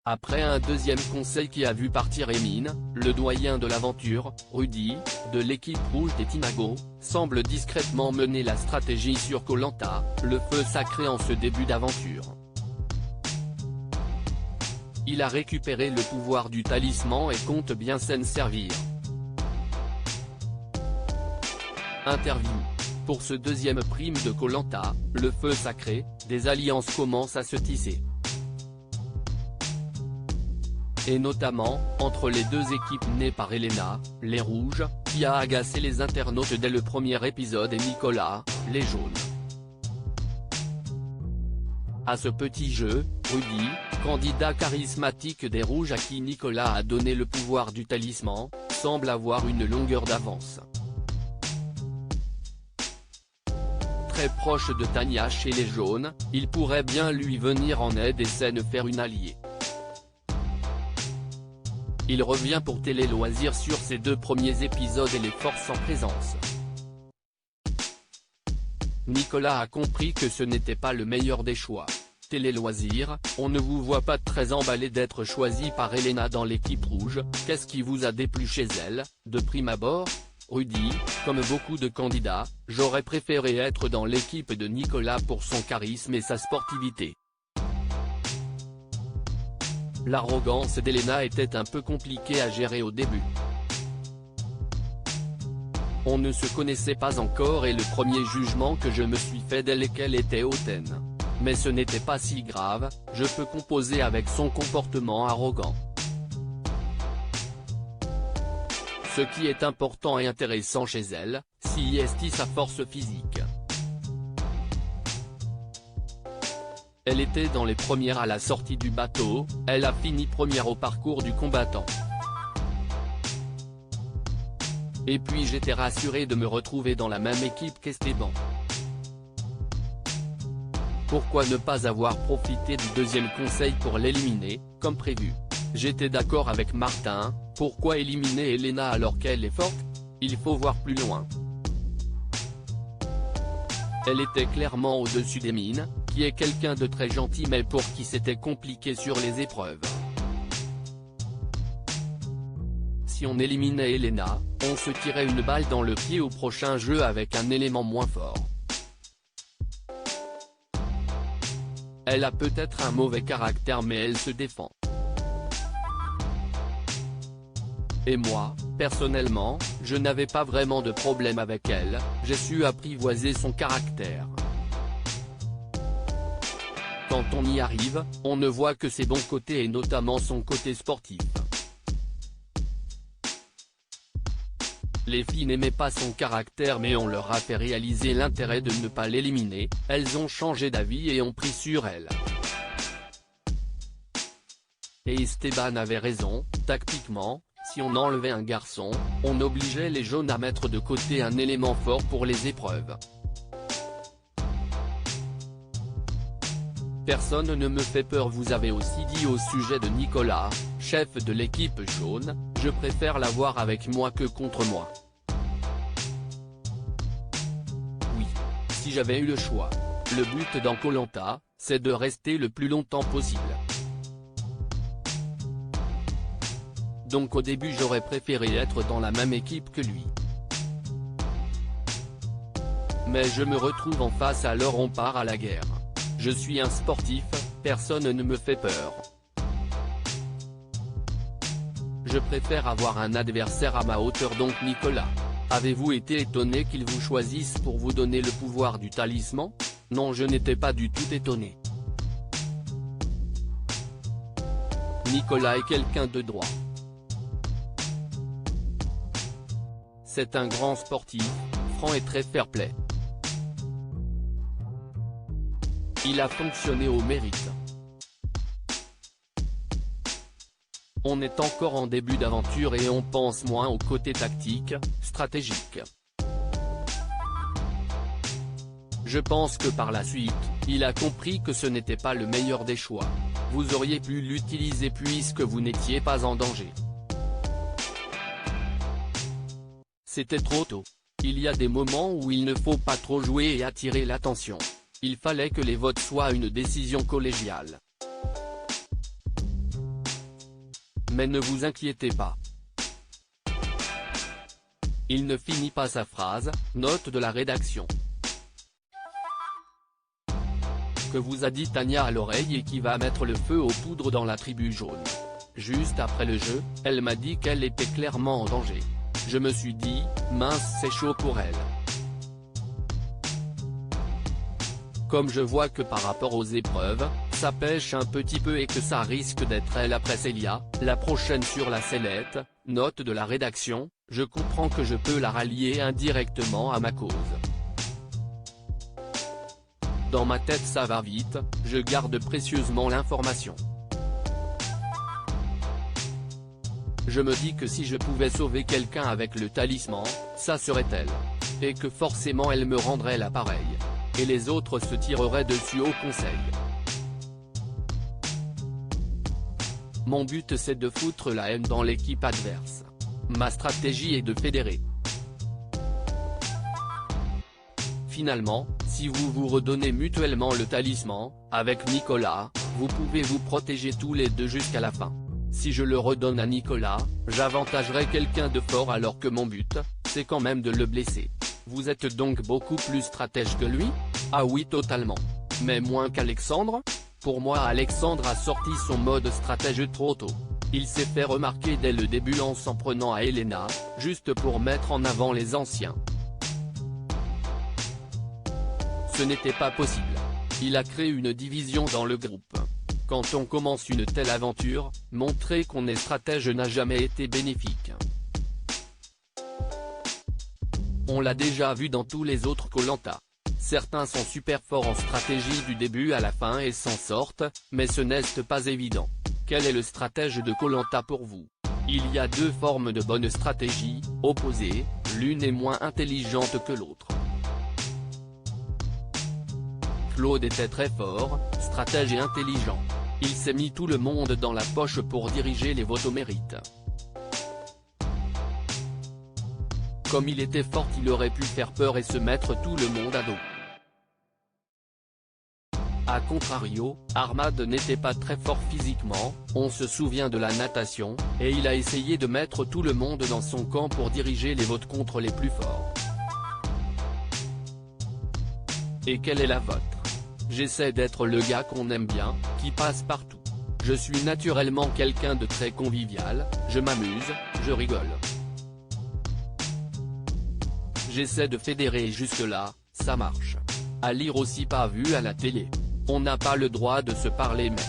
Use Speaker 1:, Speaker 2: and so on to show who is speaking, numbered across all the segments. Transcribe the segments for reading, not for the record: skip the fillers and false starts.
Speaker 1: Après un deuxième conseil qui a vu partir Emin, le doyen de l'aventure, Rudy, de l'équipe rouge des Tinago, semble discrètement mener la stratégie sur Koh Lanta, le feu sacré en ce début d'aventure. Il a récupéré le pouvoir du talisman et compte bien s'en servir. Interview. Pour ce deuxième prime de Koh Lanta, le feu sacré, des alliances commencent à se tisser. Et notamment, entre les deux équipes nées par Elena, les rouges, qui a agacé les internautes dès le premier épisode, et Nicolas, les jaunes. À ce petit jeu, Rudy, candidat charismatique des rouges à qui Nicolas a donné le pouvoir du talisman, semble avoir une longueur d'avance. Très proche de Tania chez les jaunes, il pourrait bien lui venir en aide et s'en faire une alliée. Il revient pour Télé Loisirs sur ses deux premiers épisodes et les forces en présence. Nicolas a compris que ce n'était pas le meilleur des choix. Télé Loisirs, on ne vous voit pas très emballé d'être choisi par Elena dans l'équipe rouge, qu'est-ce qui vous a déplu chez elle, de prime abord? Rudy, comme beaucoup de candidats, j'aurais préféré être dans l'équipe de Nicolas pour son charisme et sa sportivité. L'arrogance d'Elena était un peu compliquée à gérer au début. On ne se connaissait pas encore et le premier jugement que je me suis fait d'elle qu'elle était hautaine. Mais ce n'était pas si grave, je peux composer avec son comportement arrogant. Ce qui est important et intéressant chez elle, c'est sa force physique. Elle était dans les premières à la sortie du bateau, elle a fini première au parcours du combattant. Et puis j'étais rassuré de me retrouver dans la même équipe qu'Esteban. Pourquoi ne pas avoir profité du deuxième conseil pour l'éliminer, comme prévu? J'étais d'accord avec Martin, pourquoi éliminer Elena alors qu'elle est forte? Il faut voir plus loin. Elle était clairement au-dessus d'Emin, qui est quelqu'un de très gentil mais pour qui c'était compliqué sur les épreuves. Si on éliminait Elena, on se tirait une balle dans le pied au prochain jeu avec un élément moins fort. Elle a peut-être un mauvais caractère mais elle se défend. Et moi, personnellement, je n'avais pas vraiment de problème avec elle, j'ai su apprivoiser son caractère. Quand on y arrive, on ne voit que ses bons côtés et notamment son côté sportif. Les filles n'aimaient pas son caractère mais on leur a fait réaliser l'intérêt de ne pas l'éliminer, elles ont changé d'avis et ont pris sur elle. Et Esteban avait raison, tactiquement, si on enlevait un garçon, on obligeait les jaunes à mettre de côté un élément fort pour les épreuves. Personne ne me fait peur. Vous avez aussi dit au sujet de Nicolas, chef de l'équipe jaune, je préfère l'avoir avec moi que contre moi. Oui, si j'avais eu le choix. Le but dans Koh Lanta, c'est de rester le plus longtemps possible. Donc au début j'aurais préféré être dans la même équipe que lui. Mais je me retrouve en face alors on part à la guerre. Je suis un sportif, personne ne me fait peur. Je préfère avoir un adversaire à ma hauteur donc Nicolas. Avez-vous été étonné qu'il vous choisisse pour vous donner le pouvoir du talisman? Non, je n'étais pas du tout étonné. Nicolas est quelqu'un de droit. C'est un grand sportif, franc et très fair-play. Il a fonctionné au mérite. On est encore en début d'aventure et on pense moins au côté tactique, stratégique. Je pense que par la suite, il a compris que ce n'était pas le meilleur des choix. Vous auriez pu l'utiliser puisque vous n'étiez pas en danger. C'était trop tôt. Il y a des moments où il ne faut pas trop jouer et attirer l'attention. Il fallait que les votes soient une décision collégiale. Mais ne vous inquiétez pas. Il ne finit pas sa phrase, note de la rédaction. Que vous a dit Tania à l'oreille et qui va mettre le feu aux poudres dans la tribu jaune. Juste après le jeu, elle m'a dit qu'elle était clairement en danger. Je me suis dit, mince, c'est chaud pour elle. Comme je vois que par rapport aux épreuves, ça pêche un petit peu et que ça risque d'être elle après Célia, la prochaine sur la sellette, note de la rédaction, je comprends que je peux la rallier indirectement à ma cause. Dans ma tête ça va vite, je garde précieusement l'information. Je me dis que si je pouvais sauver quelqu'un avec le talisman, ça serait elle. Et que forcément elle me rendrait l'appareil. Et les autres se tireraient dessus au conseil. Mon but c'est de foutre la haine dans l'équipe adverse. Ma stratégie est de fédérer. Finalement, si vous vous redonnez mutuellement le talisman, avec Nicolas, vous pouvez vous protéger tous les deux jusqu'à la fin. Si je le redonne à Nicolas, j'avantagerai quelqu'un de fort alors que mon but, c'est quand même de le blesser. Vous êtes donc beaucoup plus stratège que lui? Ah oui totalement. Mais moins qu'Alexandre? Pour moi Alexandre a sorti son mode stratège trop tôt. Il s'est fait remarquer dès le début en s'en prenant à Elena, juste pour mettre en avant les anciens. Ce n'était pas possible. Il a créé une division dans le groupe. Quand on commence une telle aventure, montrer qu'on est stratège n'a jamais été bénéfique. On l'a déjà vu dans tous les autres Koh-Lanta. Certains sont super forts en stratégie du début à la fin et s'en sortent, mais ce n'est pas évident. Quel est le stratège de Koh-Lanta pour vous? Il y a deux formes de bonne stratégie, opposées, l'une est moins intelligente que l'autre. Claude était très fort, stratège et intelligent. Il s'est mis tout le monde dans la poche pour diriger les votes au mérite. Comme il était fort il aurait pu faire peur et se mettre tout le monde à dos. A contrario, Ahmad n'était pas très fort physiquement, on se souvient de la natation, et il a essayé de mettre tout le monde dans son camp pour diriger les votes contre les plus forts. Et quelle est la vôtre? J'essaie d'être le gars qu'on aime bien, qui passe partout. Je suis naturellement quelqu'un de très convivial, je m'amuse, je rigole. J'essaie de fédérer et jusque-là, ça marche. À lire aussi pas vu à la télé. On n'a pas le droit de se parler mais.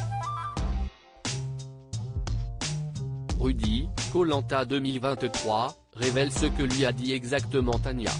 Speaker 1: Rudy, Koh-Lanta 2023, révèle ce que lui a dit exactement Tania.